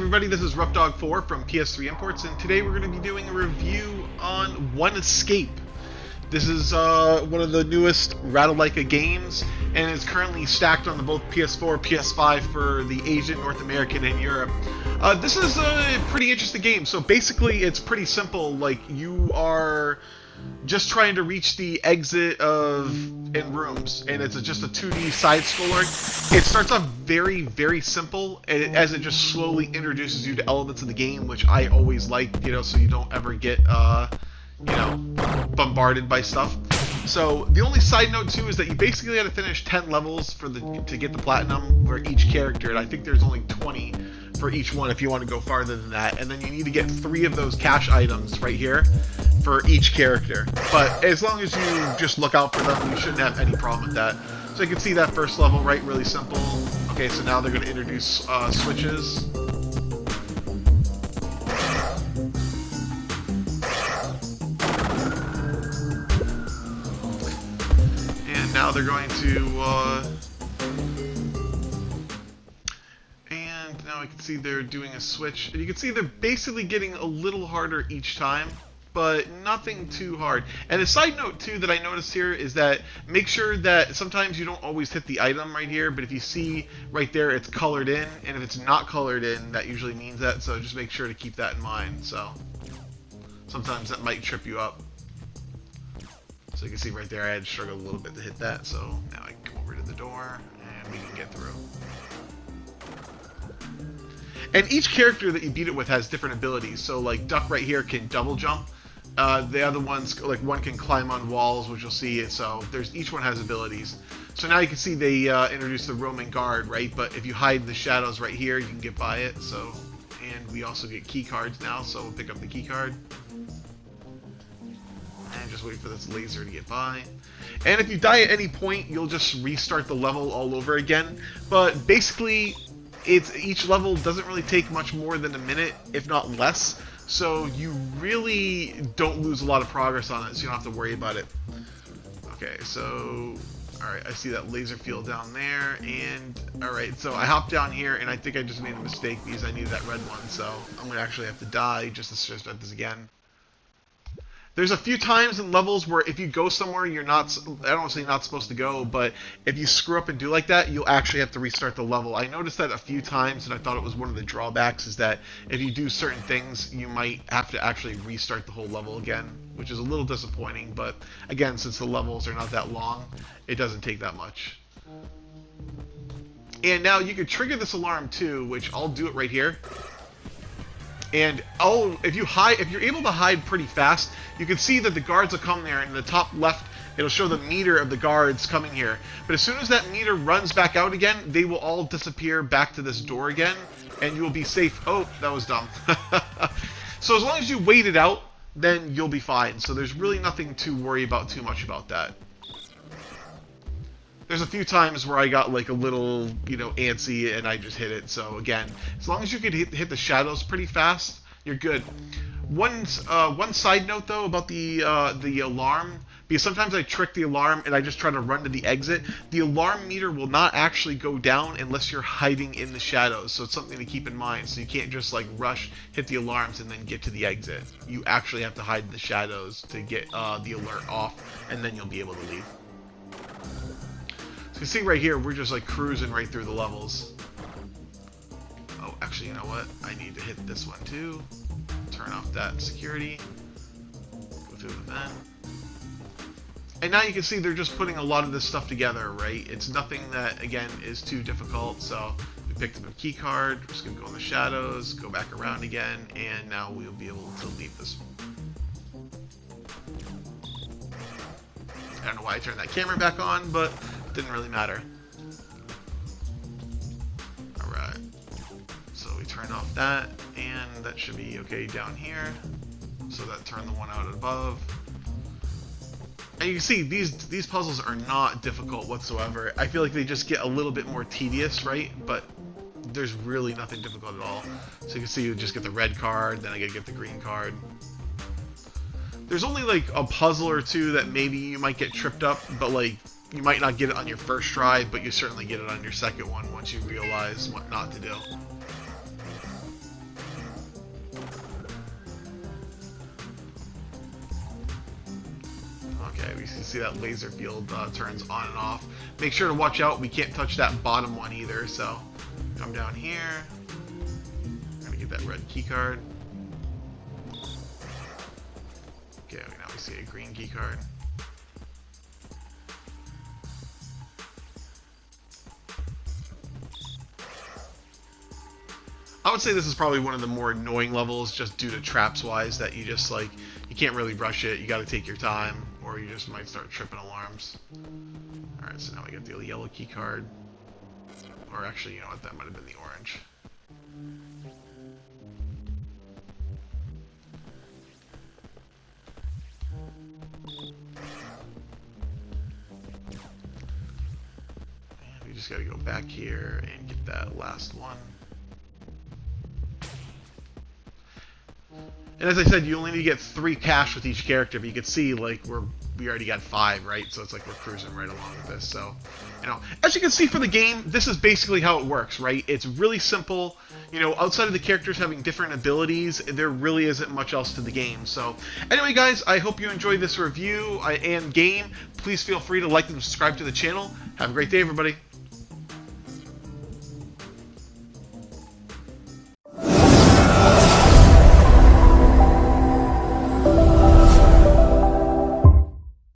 everybody, this is Roughdawg4 from PS3 Imports, and today we're going to be doing a review on One Escape. This is one of the newest Roughdawg games, and it's currently stacked on both PS4 PS5 for the Asian, North American, and Europe. This is a pretty interesting game. So basically, it's pretty simple. Like, you are just trying to reach the exit in rooms, and it's just a 2D side-scroller. It starts off very, very simple, and as it just slowly introduces you to elements of the game, which I always like, so you don't ever get, bombarded by stuff. So the only side note too is that you basically had to finish 10 levels to get the platinum for each character, and I think there's only 20 for each one if you want to go farther than that. And then you need to get 3 of those cash items right here for each character. But as long as you just look out for them, you shouldn't have any problem with that. So you can see that first level, right? Really simple. Okay, so now they're going to introduce switches. And now they're going to... Now I can see they're doing a switch, and you can see they're basically getting a little harder each time, but nothing too hard. And a side note too that I noticed here is that make sure that sometimes you don't always hit the item right here, but if you see right there it's colored in, and if it's not colored in, that usually means that, so just make sure to keep that in mind. So sometimes that might trip you up. So you can see right there I had to struggle a little bit to hit that, so now I can come over to the door and we can get through. And each character that you beat it with has different abilities. So like Duck right here can double jump. The other ones, like one can climb on walls, which you'll see. So each one has abilities. So now you can see they introduced the roaming guard, right? But if you hide in the shadows right here, you can get by it. So, and we also get key cards now. So we'll pick up the key card. And just wait for this laser to get by. And if you die at any point, you'll just restart the level all over again. But basically, each level doesn't really take much more than a minute, if not less, so you really don't lose a lot of progress on it, so you don't have to worry about it. Okay, so, alright, I see that laser field down there, and, alright, so I hopped down here, and I think I just made a mistake because I needed that red one, so I'm going to actually have to die just to start this again. There's a few times in levels where if you go somewhere you're not, I don't want to say not supposed to go, but if you screw up and do like that, you'll actually have to restart the level. I noticed that a few times, and I thought it was one of the drawbacks, is that if you do certain things, you might have to actually restart the whole level again, which is a little disappointing, but again, since the levels are not that long, it doesn't take that much. And now you can trigger this alarm too, which I'll do it right here. And if you're able to hide pretty fast, you can see that the guards will come there, and in the top left, it'll show the meter of the guards coming here. But as soon as that meter runs back out again, they will all disappear back to this door again, and you will be safe. Oh, that was dumb. So as long as you wait it out, then you'll be fine. So there's really nothing to worry about too much about that. There's a few times where I got like a little, antsy and I just hit it. So again, as long as you can hit the shadows pretty fast, you're good. One side note though about the alarm, because sometimes I trick the alarm and I just try to run to the exit. The alarm meter will not actually go down unless you're hiding in the shadows. So it's something to keep in mind. So you can't just like rush, hit the alarms, and then get to the exit. You actually have to hide in the shadows to get the alert off, and then you'll be able to leave. So you see right here, we're just like cruising right through the levels. Oh, actually, you know what? I need to hit this one too. Turn off that security. Go through the vent. And now you can see they're just putting a lot of this stuff together, right? It's nothing that, again, is too difficult. So we picked up a key card. We're just going to go in the shadows, go back around again, and now we'll be able to leave this one. I don't know why I turned that camera back on, but it didn't really matter. Alright. So we turn off that, and that should be okay down here. So that turned the one out above. And you can see these puzzles are not difficult whatsoever. I feel like they just get a little bit more tedious, right? But there's really nothing difficult at all. So you can see you just get the red card, then I gotta get the green card. There's only like a puzzle or two that maybe you might get tripped up, but like you might not get it on your first try, but you certainly get it on your second one once you realize what not to do. Okay, we can see that laser field turns on and off. Make sure to watch out. We can't touch that bottom one either, so come down here. I'm gonna get that red key card. Okay, now we see a green key card. I would say this is probably one of the more annoying levels, just due to traps wise, that you just like, you can't really rush it. You got to take your time, or you just might start tripping alarms. Alright, so now we got the yellow key card. Or actually, you know what, that might have been the orange. And we just got to go back here and get that last one. And as I said, you only need to get 3 cash with each character, but you can see, like, we already got 5, right? So it's like we're cruising right along with this. So, you know, as you can see for the game, this is basically how it works, right? It's really simple. You know, outside of the characters having different abilities, there really isn't much else to the game. So, anyway, guys, I hope you enjoyed this review and game. Please feel free to like and subscribe to the channel. Have a great day, everybody.